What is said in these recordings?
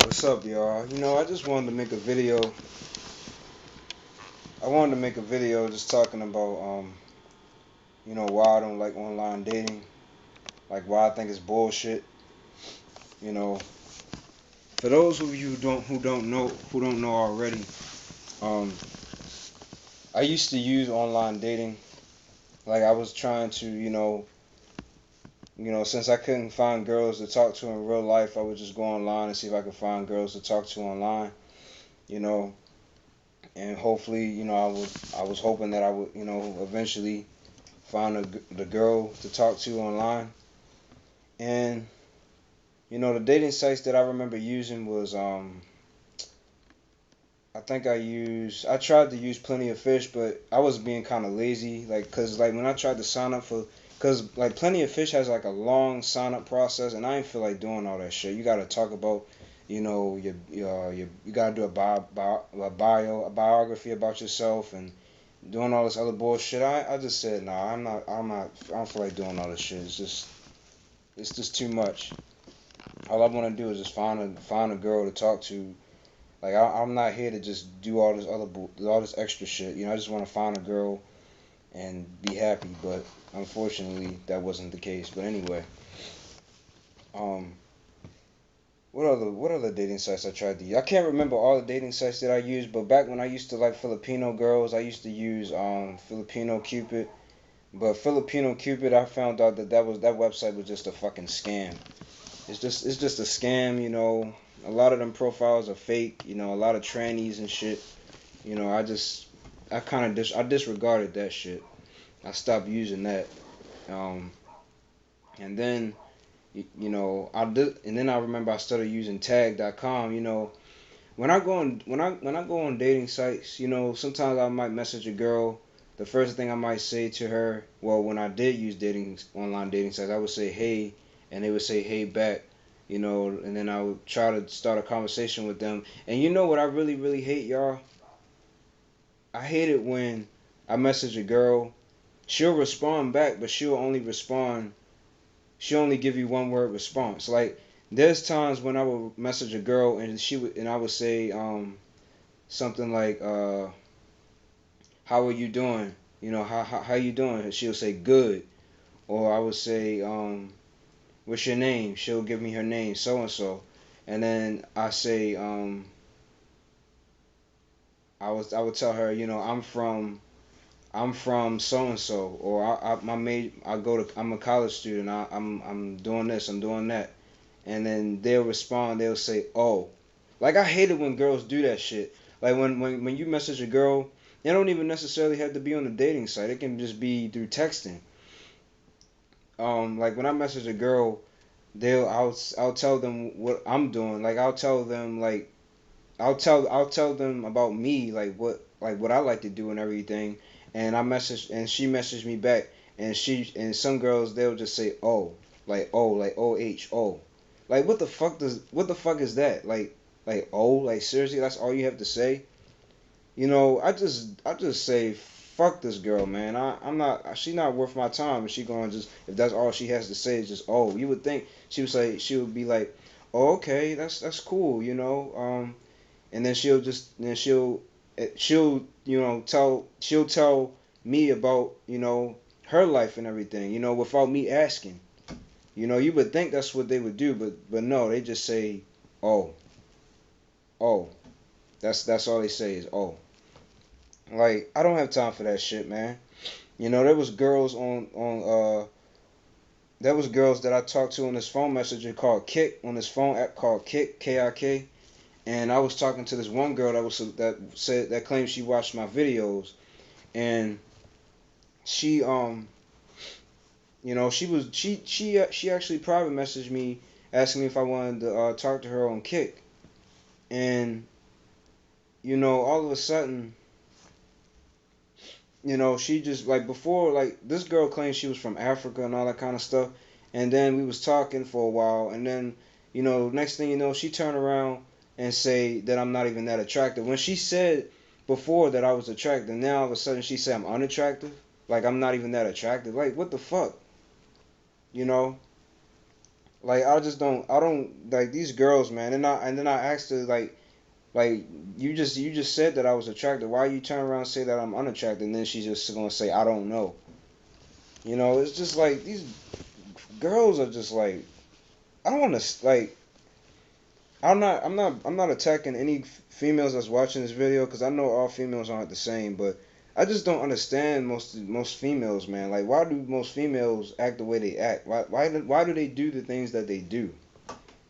What's up, y'all? I just wanted to make a video. I wanted to make a video just talking about, why I don't like online dating, like why I think it's bullshit. You know, for those of you who don't know already, um, I used to use online dating. Like I was trying to, since I couldn't find girls to talk to in real life, I would just go online and see if I could find girls to talk to online. You know, and hopefully, I was hoping that I would, eventually find the girl to talk to online. And the dating sites that I remember using was I tried to use Plenty of Fish, but I was being kind of lazy, like cause like when I tried to sign up for, cause like Plenty of Fish has like a long sign up process, and I didn't feel like doing all that shit. You got to talk about, you gotta do a biography about yourself and doing all this other bullshit. I just said nah, I don't feel like doing all this shit. It's just too much. All I want to do is just find a girl to talk to. Like I'm not here to just do all this extra shit. I just want to find a girl and be happy. But unfortunately, that wasn't the case. But anyway, um, what other dating sites I tried to use? I can't remember all the dating sites that I used. But back when I used to like Filipino girls, I used to use Filipino Cupid. But Filipino Cupid, I found out that website was just a fucking scam. It's just a scam. A lot of them profiles are fake. A lot of trannies and shit. I kind of I disregarded that shit. I stopped using that. Um, and then and then I remember I started using tag.com. When I go on dating sites, sometimes I might message a girl. The first thing I might say to her, well, when I did use dating online dating sites, I would say hey, and they would say hey back, and then I would try to start a conversation with them. And you know what I really really hate, y'all? I hate it when I message a girl, she'll respond back, but she'll only give you one word response. Like there's times when I would message a girl and I would say something like how are you doing? How you doing? She'll say good, or I would say what's your name? She'll give me her name, so and so, and then I say I would tell her, I'm from so and so, or I'm a college student. I'm doing this, I'm doing that, and then they'll respond. They'll say, "Oh," like I hate it when girls do that shit. Like when you message a girl, they don't even necessarily have to be on a dating site. It can just be through texting. Like when I message a girl, I'll tell them what I'm doing. Like I'll tell them about me, like what I like to do and everything. And she messaged me back, and some girls they'll just say like oh, like what the fuck is that? Like oh, like seriously, that's all you have to say? I just say fuck this girl, man. I'm not She's not worth my time. If she going just if that's all she has to say is just oh, you would think she would be like, oh, okay, that's cool, and then she'll tell me about her life and everything, without me asking. You would think that's what they would do, but no, they just say oh, oh. That's all they say is oh. Like I don't have time for that shit, man. There was girls there was girls that I talked to on this phone messenger called Kick, on this phone app called Kick, Kik. And I was talking to this one girl that claimed she watched my videos, and she she actually private messaged me asking me if I wanted to talk to her on Kick. And all of a sudden, she just like before, like this girl claimed she was from Africa and all that kind of stuff. And then we was talking for a while, and then next thing you know, she turned around and say that I'm not even that attractive. When she said before that I was attractive, now all of a sudden she said I'm unattractive. Like I'm not even that attractive. Like what the fuck, you know? Like I don't like these girls, man. And then I asked her like you just said that I was attractive. Why you turn around and say that I'm unattractive? And then she's just gonna say I don't know. You know, it's just like these girls are just like I don't want to like I'm not attacking any females that's watching this video because I know all females aren't the same, but I just don't understand most females, man. Like, why do most females act the way they act? Why do they do the things that they do?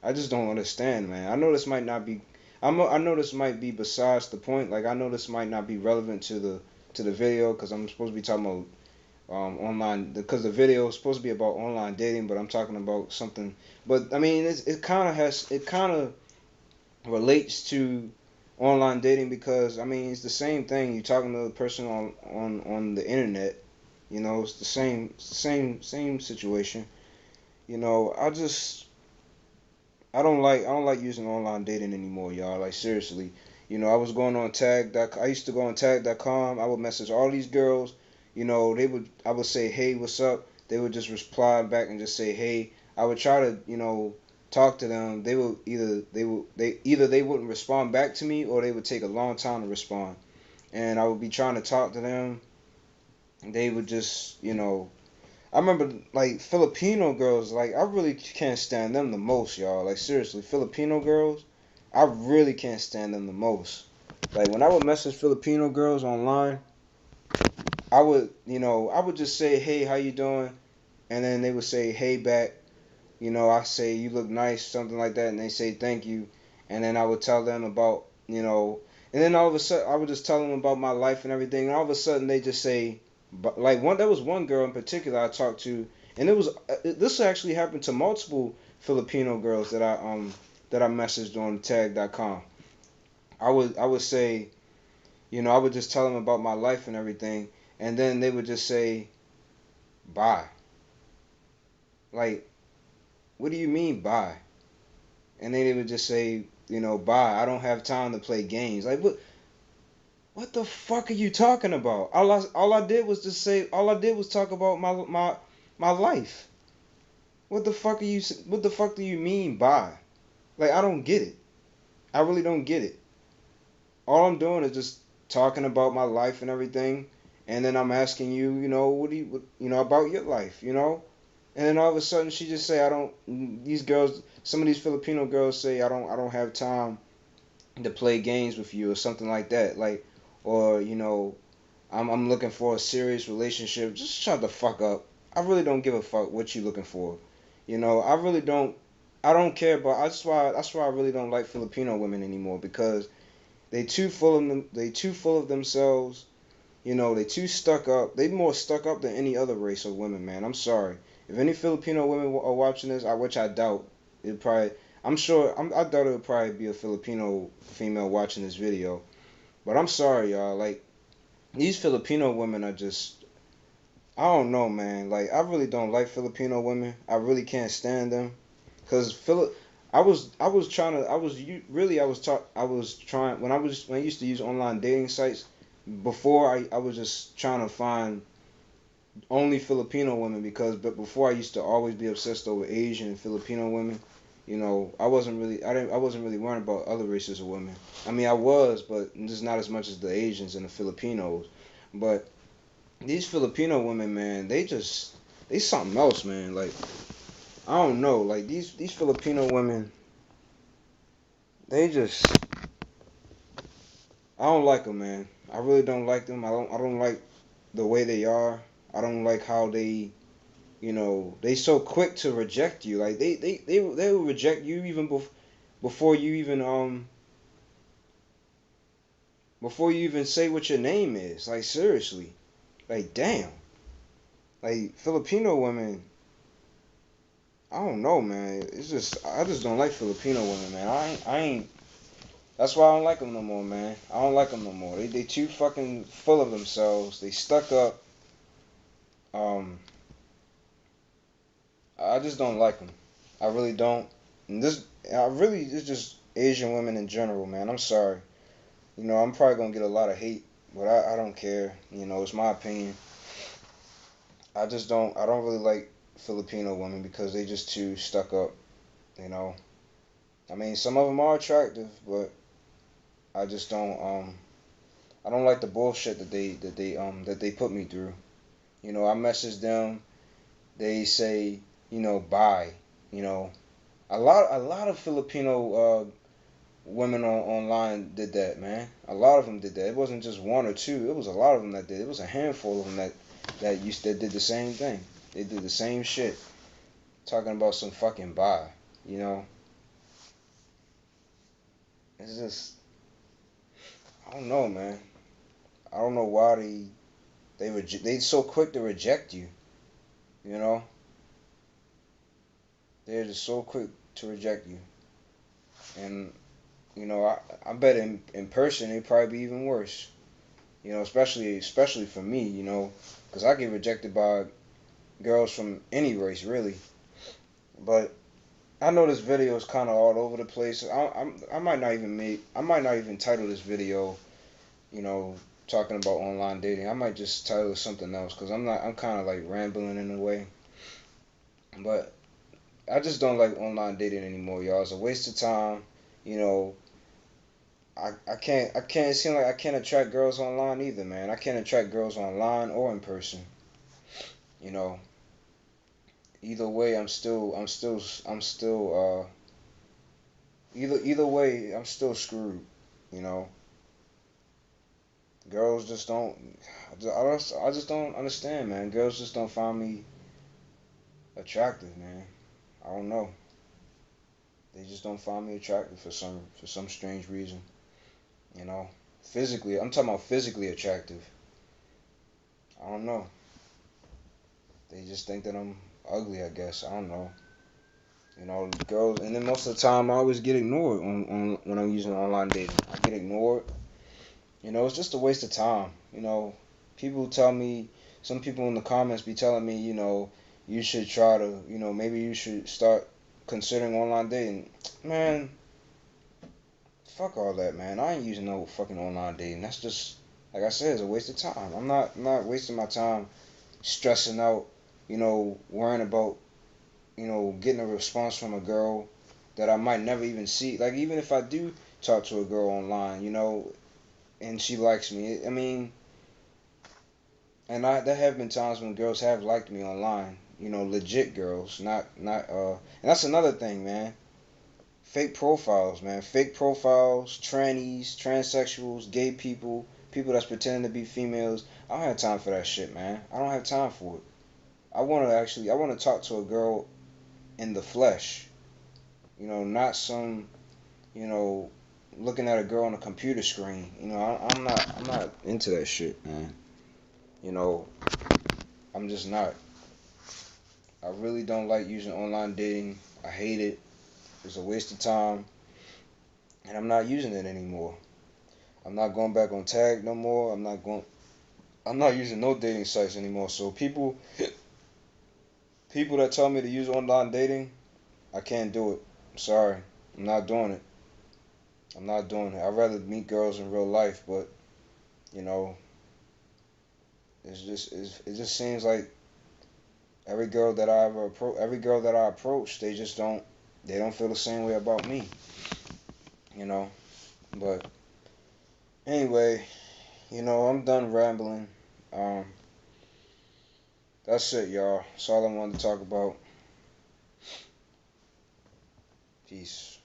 I just don't understand, man. I know this might not be. I know this might be besides the point. Like, I know this might not be relevant to the video because I'm supposed to be talking about online because the video is supposed to be about online dating, but I'm talking about something. But I mean, it kind of relates to online dating because I mean it's the same thing. You're talking to a person on the internet. You know, it's the same situation. You know, I don't like using online dating anymore, y'all. Like seriously. You know, I was going on tag. I used to go on tag.com. I would message all these girls. You know, I would say, "Hey, what's up?" They would just reply back and just say, "Hey." I would try to, you know, talk to them. They either they wouldn't respond back to me or they would take a long time to respond. And I would be trying to talk to them. They would just, you know, I remember like Filipino girls, like I really can't stand them the most, y'all. Like seriously, Filipino girls, I really can't stand them the most. Like when I would message Filipino girls online, I would, you know, I would just say, "Hey, how you doing?" And then they would say, "Hey," back. You know, I say, "You look nice," something like that, and they say, "Thank you." And then I would tell them about, you know, and then all of a sudden I would just tell them about my life and everything, and all of a sudden they just say, but like one, there was one girl in particular I talked to, and it was this actually happened to multiple Filipino girls that I messaged on tag.com. I would say, you know, I would just tell them about my life and everything, and then they would just say, "Bye." Like, what do you mean bye? And then they would just say, you know, "Bye. I don't have time to play games." Like, what the fuck are you talking about? All I did was just say, all I did was talk about my life. What the fuck are you? What the fuck do you mean bye? Like, I don't get it. I really don't get it. All I'm doing is just talking about my life and everything, and then I'm asking you, you know, you know, about your life, you know. And then all of a sudden she just say, I don't. These girls, some of these Filipino girls say, I don't have time to play games with you or something like that. Like, or you know, I'm looking for a serious relationship. Just shut the fuck up. I really don't give a fuck what you looking for. You know, I really don't. I don't care about. That's why I really don't like Filipino women anymore because they too full of them. They too full of themselves. You know, they too stuck up. They more stuck up than any other race of women, man. I'm sorry. If any Filipino women are watching this, which I doubt, it probably. I doubt it would probably be a Filipino female watching this video. But I'm sorry, y'all. Like these Filipino women are just. I don't know, man. Like I really don't like Filipino women. I really can't stand them. Cause I was trying to, really, I was trying, when I used to use online dating sites, before I was just trying to find only Filipino women but before I used to always be obsessed over Asian and Filipino women. You know, I wasn't really worrying about other races of women. I mean, I was, but just not as much as the Asians and the Filipinos. But these Filipino women, man, they something else, man. Like I don't know, like these Filipino women, they just I don't like them, man. I really don't like them. I don't like the way they are. I don't like how they, you know, they so quick to reject you. Like they will reject you even before you even before you even say what your name is. Like seriously. Like damn. Like Filipino women, I don't know, man. It's just I just don't like Filipino women, man. I ain't That's why I don't like them no more, man. I don't like them no more. They too fucking full of themselves. They stuck up. Um, I just don't like them. I really don't. And it's just Asian women in general, man. I'm sorry. You know, I'm probably gonna get a lot of hate, but I don't care. You know, it's my opinion. I don't really like Filipino women because they just too stuck up. You know, I mean, some of them are attractive, but I just don't I don't like the bullshit that they put me through. You know, I message them, they say, you know, bye. You know, a lot of Filipino women online did that, man. A lot of them did that. It wasn't just one or two. It was a lot of them that did. It was a handful of them that did the same thing. They did the same shit, talking about some fucking bye. You know, it's just I don't know, man. I don't know why they so quick to reject you. You know, they're just so quick to reject you, and you know I bet in person it'd probably be even worse. You know, especially for me. You know, because I get rejected by girls from any race really. But I know this video is kind of all over the place. I might not even title this video, you know, talking about online dating. I might just title it something else because I'm kind of like rambling in a way. But I just don't like online dating anymore, y'all. It's a waste of time. You know, I can't. It seems like I can't attract girls online either, man. I can't attract girls online or in person. You know, either way, either way, I'm still screwed. You know, girls just don't. I just don't understand, man. Girls just don't find me attractive, man. I don't know. They just don't find me attractive for some strange reason. You know, physically, I'm talking about physically attractive. I don't know. They just think that I'm ugly. I guess I don't know. You know, girls, and then most of the time I always get ignored on when I'm using online dating. I get ignored. You know, it's just a waste of time. You know, people tell me, some people in the comments be telling me, you know, you should try to, you know, maybe you should start considering online dating. Man, fuck all that, man. I ain't using no fucking online dating. That's just, like I said, it's a waste of time. I'm not wasting my time stressing out, you know, worrying about, you know, getting a response from a girl that I might never even see. Like, even if I do talk to a girl online, you know, and she likes me, I mean, and there have been times when girls have liked me online, you know, legit girls, and that's another thing, man. Fake profiles, man. Fake profiles, trannies, transsexuals, gay people, people that's pretending to be females. I don't have time for that shit, man. I don't have time for it. I want to talk to a girl in the flesh. You know, not some, you know, looking at a girl on a computer screen. You know, I'm not into that shit, man. You know, I'm just not. I really don't like using online dating. I hate it. It's a waste of time, and I'm not using it anymore. I'm not going back on Tag no more. I'm not using no dating sites anymore. So people that tell me to use online dating, I can't do it. I'm sorry. I'm not doing it. I'm not doing it. I'd rather meet girls in real life, but you know, it just seems like every girl that I approach, they don't feel the same way about me, you know. But anyway, you know, I'm done rambling. Um, that's it, y'all. That's all I wanted to talk about. Peace.